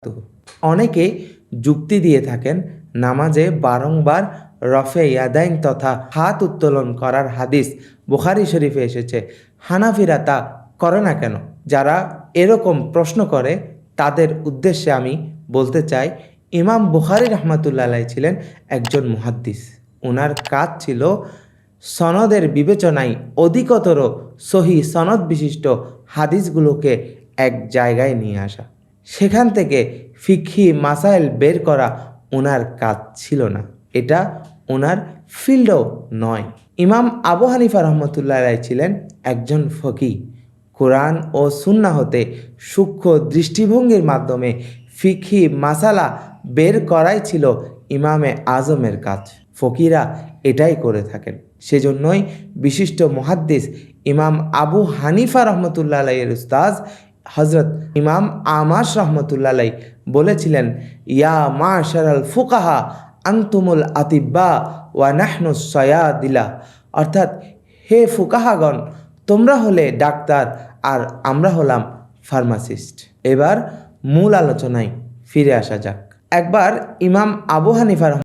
তো অনেকে যুক্তি দিয়ে থাকেন নামাজে বারংবার রফে ইয়াদাইন তথা হাত উত্তোলন করার হাদিস বুখারী শরীফে এসেছে, হানাফিরা তা করে না কেন? যারা এরকম প্রশ্ন করে তাদের উদ্দেশ্যে আমি বলতে চাই, ইমাম বুখারী রহমাতুল্লাহ আলাইহি ছিলেন একজন মুহাদ্দিস। ওনার কাজ ছিল সনদের বিবেচনায় অধিকতর সহি সনদ বিশিষ্ট হাদিসগুলোকে এক জায়গায় নিয়ে আসা, সেখান থেকে ফিকহি মাসাইল বের করা ওনার কাজ ছিল না, এটা ওনার ফিল্ডও নয়। ইমাম আবু হানিফা রহমতুল্লাহ আলাইহি ছিলেন একজন ফকিহ। কোরআন ও সুন্নাহ হতে সূক্ষ্ম দৃষ্টিভঙ্গির মাধ্যমে ফিকহি মাসালা বের করাই ছিল ইমামে আজমের কাজ। ফকিরা এটাই করে থাকেন। সেজন্যই বিশিষ্ট মুহাদ্দিস ইমাম আবু হানিফা রহমতুল্লাহ আলাইহির উস্তাদ হজরত ইমাম আমাশ রহমতুল্লাহ আলাইহি বলেছিলেন, ইয়া মাশারাল ফুকাহা আনতুমুল আতিব্বা ওয়া নাহনু সয়াদিলা, অর্থাৎ হে ফুকাহাগণ, তোমরা হলে ডাক্তার আর আমরা হলাম ফার্মাসিস্ট। এবার মূল আলোচনায় ফিরে আসা যাক। একবার ইমাম আবু হানিফা